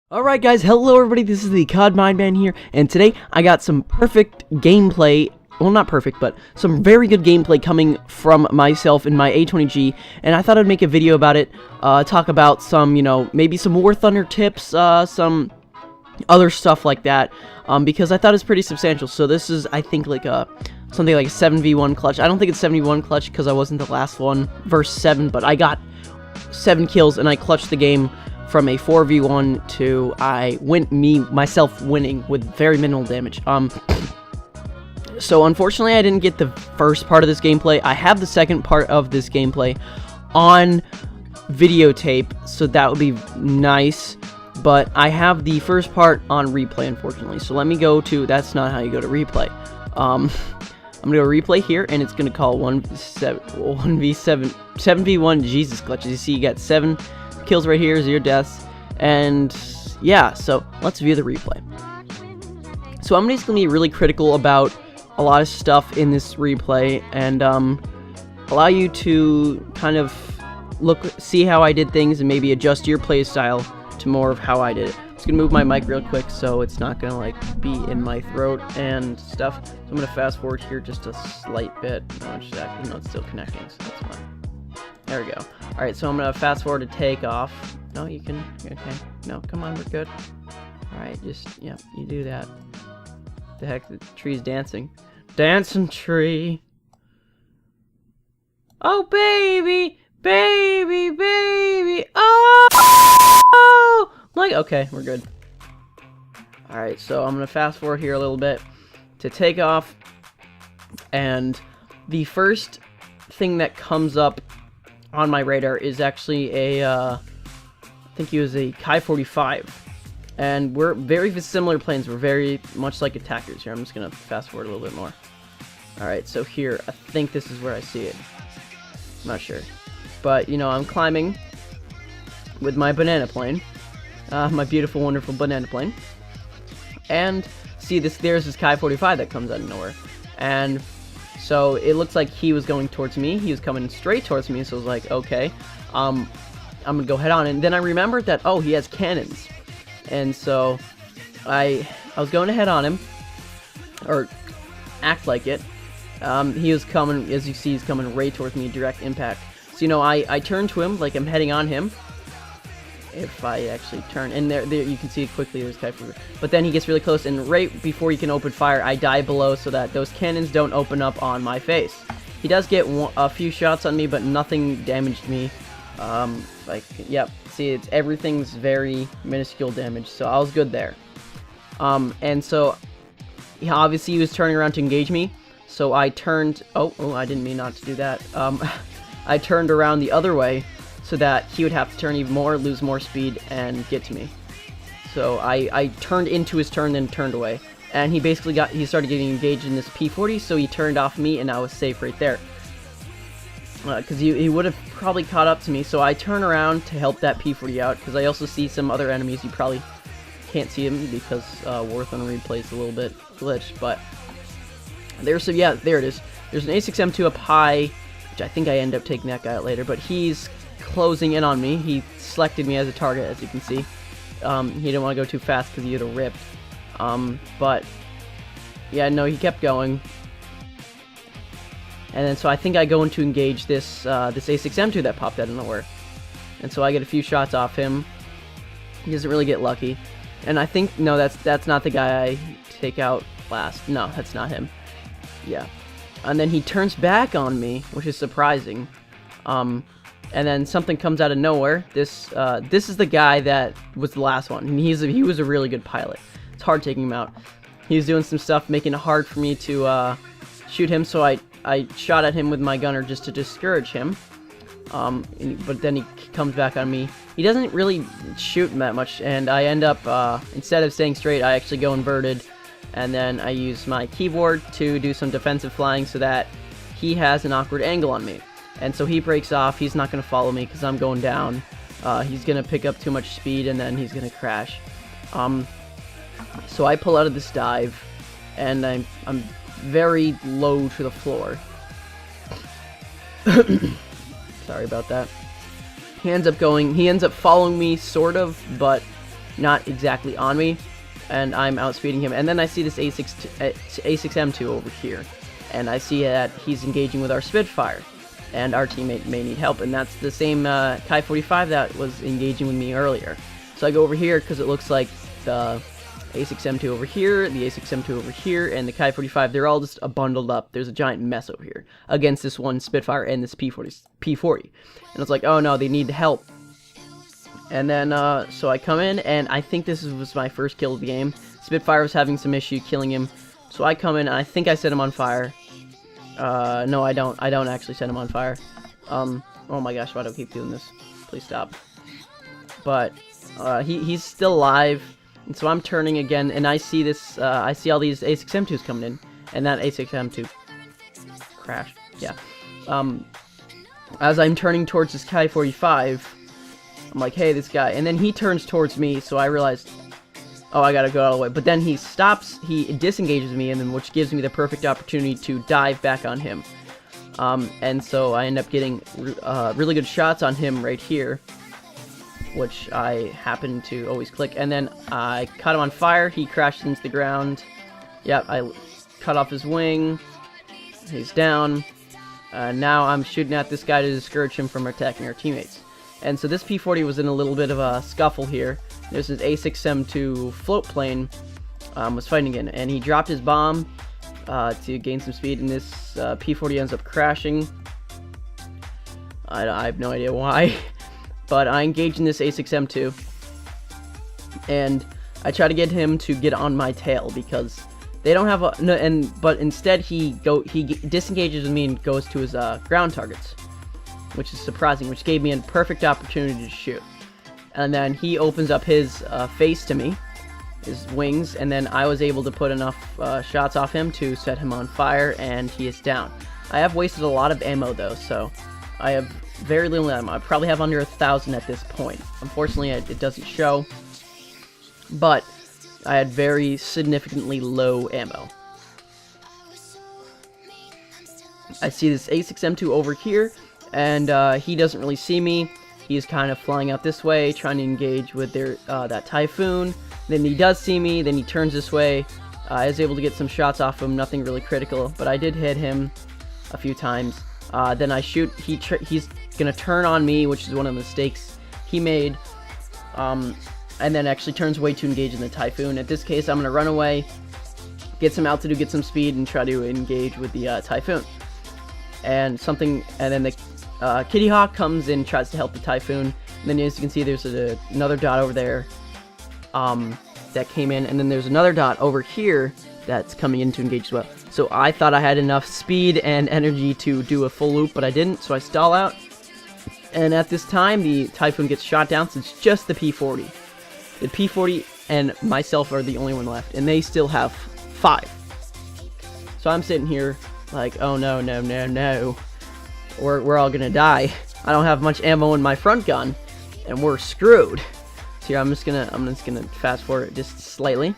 Alright guys, hello everybody, this is the TheCodMineMan here, and today I got some perfect gameplay, well not perfect, but some very good gameplay coming from myself in my A-20g, and I thought I'd make a video about it, talk about some, maybe some War Thunder tips, some other stuff like that, because I thought it's pretty substantial. So this is, I think, like something like a 7v1 clutch. I don't think it's 7v1 clutch because I wasn't the last one, verse 7, but I got 7 kills and I clutched the game from a 4v1 to myself winning with very minimal damage. So unfortunately I didn't get the first part of this gameplay. I have the second part of this gameplay on videotape, so that would be nice, but I have the first part on replay, unfortunately. So let me go to, that's not how you go to replay. I'm gonna go replay here, and it's gonna call 7v1 Jesus clutches. You see, you got 7 kills right here, 0 deaths, and yeah, so let's view the replay. So I'm just gonna be really critical about a lot of stuff in this replay, and allow you to kind of see how I did things and maybe adjust your play style to more of how I did it. I'm just gonna move my mic real quick so it's not gonna like be in my throat and stuff. So I'm gonna fast forward here just a slight bit. No, it's still connecting, so that's fine. There we go. Alright, so I'm gonna fast forward to takeoff. No, you can, okay. No, come on, we're good. Alright, just, yeah, you do that. The heck, the tree's dancing. Dancing tree. Oh, baby, baby, baby, oh! Like, okay, we're good. Alright, so I'm gonna fast forward here a little bit to take off, and the first thing that comes up on my radar is actually a, I think he was a Ki-45, and we're very similar planes. We're very much like attackers here. I'm just gonna fast forward a little bit more. Alright, so here, I think this is where I see it. I'm not sure. But, I'm climbing with my banana plane. My beautiful, wonderful banana plane. And, see, there's this Ki-45 that comes out of nowhere. And so, it looks like he was going towards me. He was coming straight towards me, so I was like, okay, I'm gonna go head on. And then I remembered that, oh, he has cannons. And so, I was going to head on him, or act like it. He was coming, as you see, he's coming right towards me, direct impact. So, I turn to him like I'm heading on him. If I actually turn, and there you can see it quickly, there's Ki-45. But then he gets really close, and right before he can open fire, I die below so that those cannons don't open up on my face. He does get a few shots on me, but nothing damaged me. Yep, see, everything's very minuscule damage, so I was good there. And so, obviously he was turning around to engage me, so I turned, oh, I didn't mean not to do that. I turned around the other way, so that he would have to turn even more, lose more speed, and get to me. So I turned into his turn, then turned away. And he basically he started getting engaged in this P-40, so he turned off me, and I was safe right there. Because he would have probably caught up to me, so I turn around to help that P-40 out, because I also see some other enemies. You probably can't see them because War Thunder replay is a little bit glitched, but there it is. There's an A6M2 up high, which I think I end up taking that guy out later, but he's closing in on me. He selected me as a target, as you can see. He didn't want to go too fast because he would have ripped. But yeah, no, he kept going. And then so I think I go in to engage this A6M2 that popped out of nowhere. And so I get a few shots off him. He doesn't really get lucky. And I think, no, that's not the guy I take out last. No, that's not him. Yeah. And then he turns back on me, which is surprising. And then something comes out of nowhere. This is the guy that was the last one, and he was a really good pilot. It's hard taking him out. He was doing some stuff, making it hard for me to shoot him, so I shot at him with my gunner just to discourage him. But then he comes back on me. He doesn't really shoot that much, and I end up, instead of staying straight, I actually go inverted, and then I use my keyboard to do some defensive flying so that he has an awkward angle on me. And so he breaks off. He's not going to follow me because I'm going down. He's going to pick up too much speed, and then he's going to crash. So I pull out of this dive, and I'm very low to the floor. Sorry about that. He ends up following me, sort of, but not exactly on me, and I'm outspeeding him. And then I see this A6M2 over here, and I see that he's engaging with our Spitfire, and our teammate may need help, and that's the same Kai-45 that was engaging with me earlier. So I go over here because it looks like the A6M2 over here, the A6M2 over here, and the Kai-45, they're all just bundled up. There's a giant mess over here against this one Spitfire and this P40. And it's like, oh no, they need help. And then, so I come in, and I think this was my first kill of the game. Spitfire was having some issue killing him. So I come in, and I think I set him on fire. No, I don't. I don't actually set him on fire. Oh my gosh, why do I keep doing this? Please stop. But, he's still alive. And so I'm turning again, and I see this, I see all these A6M2s coming in, and that A6M2 crashed, yeah. As I'm turning towards this Kai-45, I'm like, hey, this guy, and then he turns towards me, so I realized, oh, I gotta go all the way, but then he stops, he disengages me, and then which gives me the perfect opportunity to dive back on him. And so I end up getting really good shots on him right here, which I happen to always click, and then I caught him on fire. He crashed into the ground. Yep, I cut off his wing. He's down. Now I'm shooting at this guy to discourage him from attacking our teammates. And so this P40 was in a little bit of a scuffle here. There's this A6M2 float plane was fighting again, and he dropped his bomb to gain some speed, and this P40 ends up crashing. I have no idea why. But I engage in this A6M2, and I try to get him to get on my tail because they don't have a but instead he disengages with me and goes to his ground targets, which is surprising, which gave me a perfect opportunity to shoot. And then he opens up his face to me, his wings, and then I was able to put enough shots off him to set him on fire, and he is down. I have wasted a lot of ammo though, so I have very little ammo. I probably have under 1,000 at this point. Unfortunately, it doesn't show, but I had very significantly low ammo. I see this A6M2 over here, and he doesn't really see me. He's kind of flying out this way, trying to engage with their that Typhoon. Then he does see me, then he turns this way. I was able to get some shots off him, nothing really critical, but I did hit him a few times. Then I shoot, he's gonna turn on me, which is one of the mistakes he made, and then actually turns away to engage in the Typhoon. At this case, I'm gonna run away, get some altitude, get some speed, and try to engage with the Typhoon. And then the Kitty Hawk comes in, tries to help the Typhoon, and then as you can see, there's another dot over there that came in, and then there's another dot over here that's coming in to engage as well. So I thought I had enough speed and energy to do a full loop, but I didn't, so I stall out. And at this time, the Typhoon gets shot down, so it's just the P40. The P40 and myself are the only one left, and they still have 5. So I'm sitting here like, oh no, no, no, no. We're all gonna die. I don't have much ammo in my front gun, and we're screwed. So here, I'm just gonna fast forward it just slightly.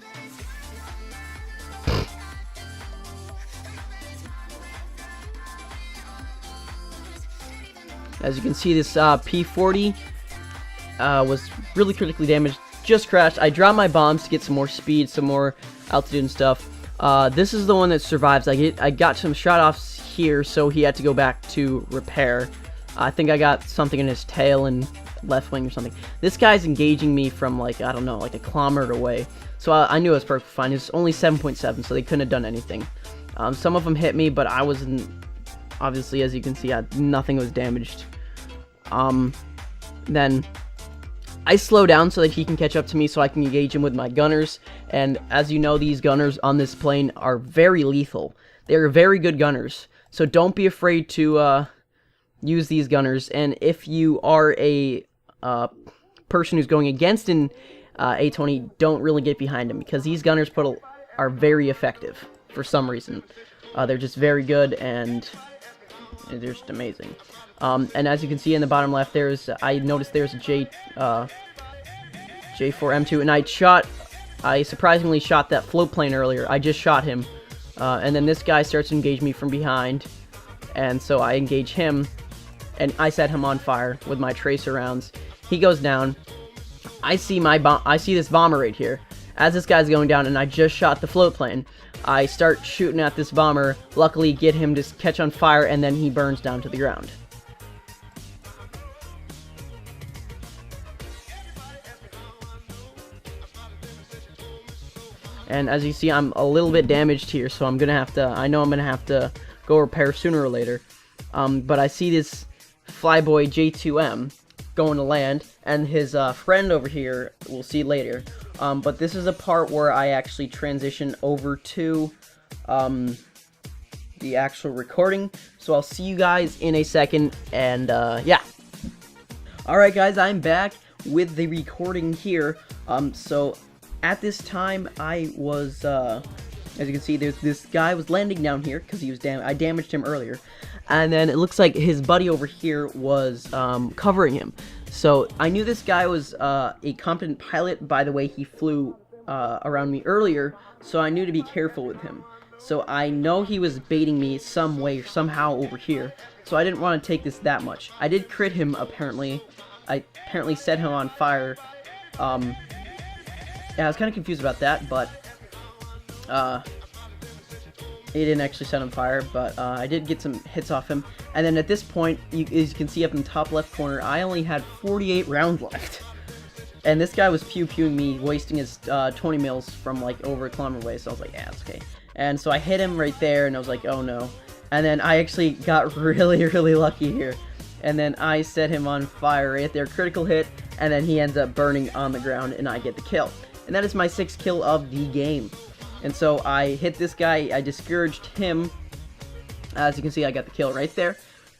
As you can see, this P40 was really critically damaged, just crashed. I dropped my bombs to get some more speed, some more altitude and stuff. This is the one that survives. I got some shot-offs here, so he had to go back to repair. I think I got something in his tail and left wing or something. This guy's engaging me from, like, I don't know, like a kilometer away. So I knew it was perfectly fine. It's only 7.7, so they couldn't have done anything. Some of them hit me, but I wasn't... Obviously, as you can see, nothing was damaged. Then I slow down so that he can catch up to me so I can engage him with my gunners. And as you know, these gunners on this plane are very lethal. They're very good gunners. So don't be afraid to use these gunners. And if you are a person who's going against an A-20, don't really get behind him, because these gunners are very effective for some reason. They're just very good, and they're just amazing. And as you can see in the bottom left, I noticed there's a J4M2, and I surprisingly shot that float plane earlier. I just shot him, and then this guy starts to engage me from behind, and so I engage him, and I set him on fire with my tracer rounds. He goes down, I see this bomber right here. As this guy's going down, and I just shot the float plane, I start shooting at this bomber, luckily get him to catch on fire, and then he burns down to the ground. And as you see, I'm a little bit damaged here, so I know I'm gonna have to go repair sooner or later. But I see this flyboy J2M going to land, and his friend over here, we'll see later. But this is a part where I actually transition over to the actual recording. So I'll see you guys in a second, and yeah. Alright guys, I'm back with the recording here. So at this time, I was, as you can see, this guy was landing down here, because he was I damaged him earlier. And then it looks like his buddy over here was covering him. So I knew this guy was a competent pilot by the way he flew around me earlier, so I knew to be careful with him. So I know he was baiting me some way or somehow over here, so I didn't want to take this that much. I did crit him, apparently. I apparently set him on fire. Yeah, I was kind of confused about that, but he didn't actually set on fire, but I did get some hits off him. And then at this point, as you can see up in the top left corner, I only had 48 rounds left. And this guy was pew-pewing me, wasting his 20 mils from like over a kilometer away, so I was like, yeah, it's okay. And so I hit him right there, and I was like, oh no. And then I actually got really, really lucky here. And then I set him on fire right there, critical hit, and then he ends up burning on the ground, and I get the kill. And that is my 6th kill of the game. And so I hit this guy, I discouraged him. As you can see, I got the kill right there.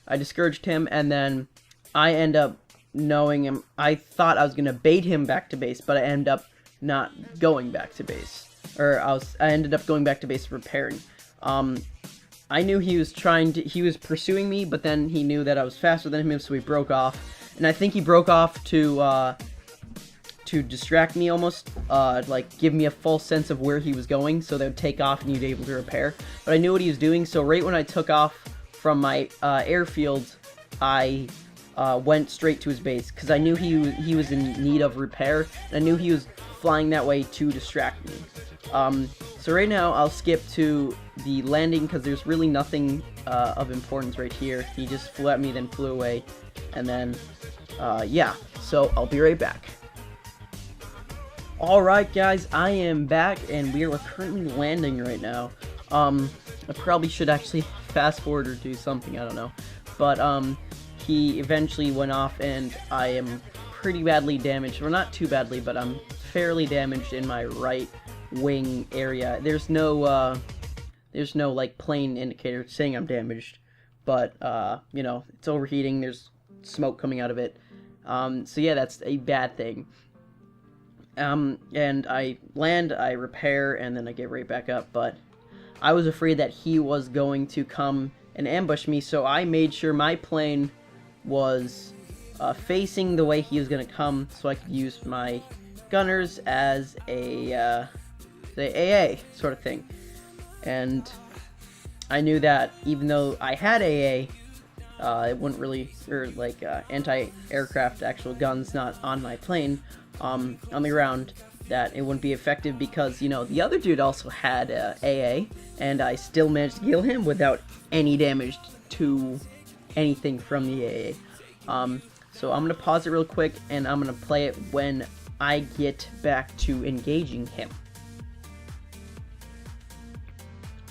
I discouraged him, and then I end up knowing him. I thought I was going to bait him back to base, but I ended up not going back to base. Or I ended up going back to base repairing. I knew he was pursuing me, but then he knew that I was faster than him, so he broke off. And I think he broke off to distract me almost, like give me a false sense of where he was going, so they would take off and you'd be able to repair. But I knew what he was doing, so right when I took off from my airfield, I went straight to his base, because I knew he was in need of repair, and I knew he was flying that way to distract me. So right now, I'll skip to the landing, because there's really nothing of importance right here. He just flew at me, then flew away, and then, yeah, so I'll be right back. Alright guys, I am back, and we are currently landing right now. I probably should actually fast forward or do something, I don't know. But, he eventually went off, and I am pretty badly damaged. Well, not too badly, but I'm fairly damaged in my right wing area. There's no, like, plane indicator saying I'm damaged. But, you know, it's overheating, there's smoke coming out of it. So yeah, that's a bad thing. And I land, I repair, and then I get right back up, but I was afraid that he was going to come and ambush me, so I made sure my plane was facing the way he was going to come, so I could use my gunners as a, the AA sort of thing. And I knew that even though I had AA, it wouldn't really, or like anti-aircraft actual guns not on my plane, on the ground, that it wouldn't be effective because, you know, the other dude also had AA, and I still managed to kill him without any damage to anything from the AA. So I'm going to pause it real quick, and I'm going to play it when I get back to engaging him.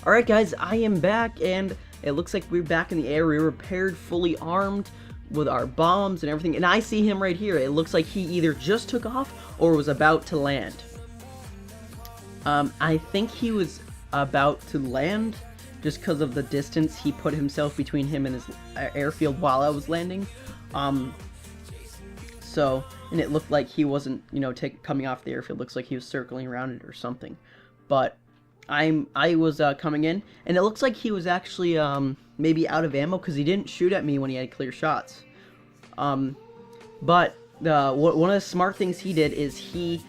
Alright guys, I am back, and it looks like we're back in the air. We're repaired, fully armed, with our bombs and everything, and I see him right here. It looks like he either just took off or was about to land. I think he was about to land just because of the distance he put himself between him and his airfield while I was landing. So, and it looked like he wasn't, you know, coming off the airfield. Looks like he was circling around it or something. But I was coming in, and it looks like he was actually maybe out of ammo because he didn't shoot at me when he had clear shots. But one of the smart things he did is he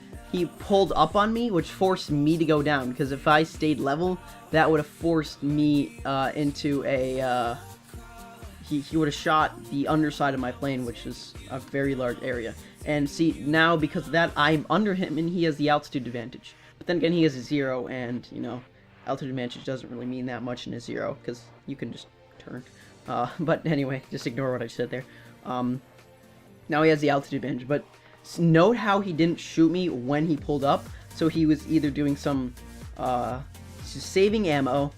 pulled up on me, which forced me to go down, because if I stayed level, that would have forced me into a he would have shot the underside of my plane, which is a very large area. And see, now because of that, I'm under him, and he has the altitude advantage. But then again, he has a 0, and, you know, altitude advantage doesn't really mean that much in a 0, because you can just turn. But anyway, just ignore what I said there. Now he has the altitude advantage, but note how he didn't shoot me when he pulled up. So he was either doing some just saving ammo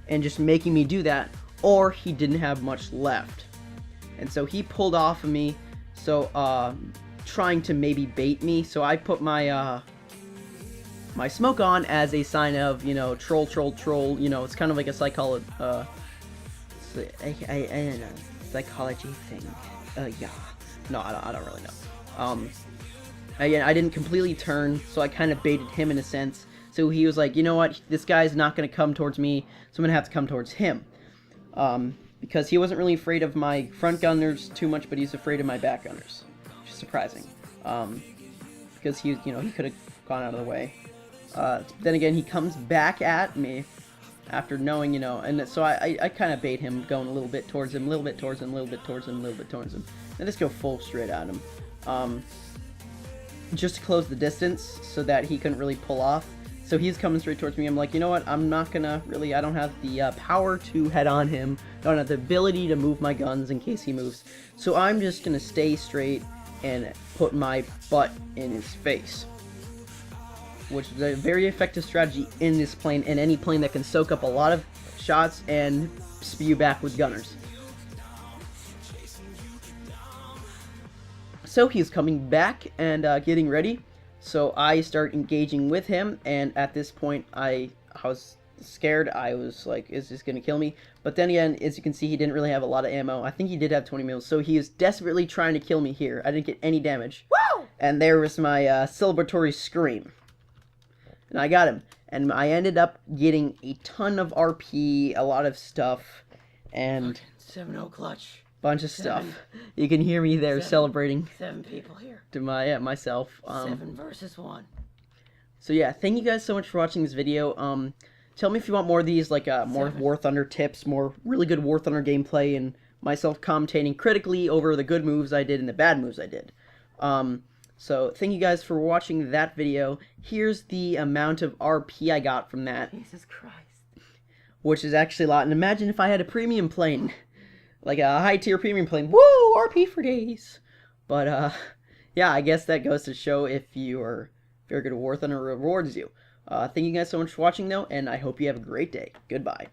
and just making me do that, or he didn't have much left. And so he pulled off of me, so trying to maybe bait me. So I put my my smoke on as a sign of, you know, troll, you know, it's kind of like a psychology thing. Yeah. No, I don't really know. Again, I didn't completely turn, so I kind of baited him in a sense. So he was like, you know what, this guy's not going to come towards me, so I'm going to have to come towards him. Because he wasn't really afraid of my front gunners too much, but he's afraid of my back gunners, which is surprising. Because he, you know, he could have gone out of the way. Then again, he comes back at me after knowing, you know, and so I kind of bait him, going a little bit towards him, a little bit towards him, a little bit towards him, a little bit towards him. And just go full straight at him. Just to close the distance so that he couldn't really pull off. So he's coming straight towards me. I'm like, you know what, I'm not gonna really, I don't have the power to head on him. I don't have the ability to move my guns in case he moves. So I'm just gonna stay straight and put my butt in his face. Which is a very effective strategy in this plane, and any plane that can soak up a lot of shots and spew back with gunners. So he's coming back and getting ready. So I start engaging with him, and at this point I was scared. I was like, is this going to kill me? But then again, as you can see, he didn't really have a lot of ammo. I think he did have 20 mils, so he is desperately trying to kill me here. I didn't get any damage. Woo! And there was my celebratory scream. And I got him. And I ended up getting a ton of RP, a lot of stuff, and 7-0 clutch. Bunch of stuff. You can hear me there celebrating. 7 people here. To my myself. 7 versus 1. So yeah, thank you guys so much for watching this video. Tell me if you want more of these, like more War Thunder tips, more really good War Thunder gameplay, and myself commentating critically over the good moves I did and the bad moves I did. So thank you guys for watching that video. Here's the amount of RP I got from that. Jesus Christ. Which is actually a lot. And imagine if I had a premium plane. Like a high-tier premium plane. Woo! RP for days! But, yeah, I guess that goes to show if you're very good at War Thunder rewards you. Thank you guys so much for watching, though, and I hope you have a great day. Goodbye.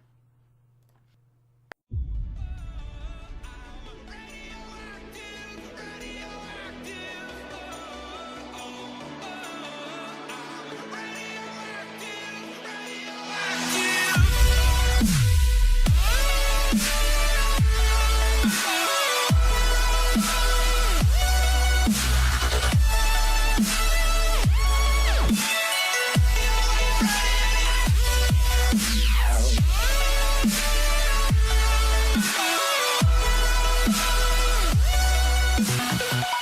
Oh.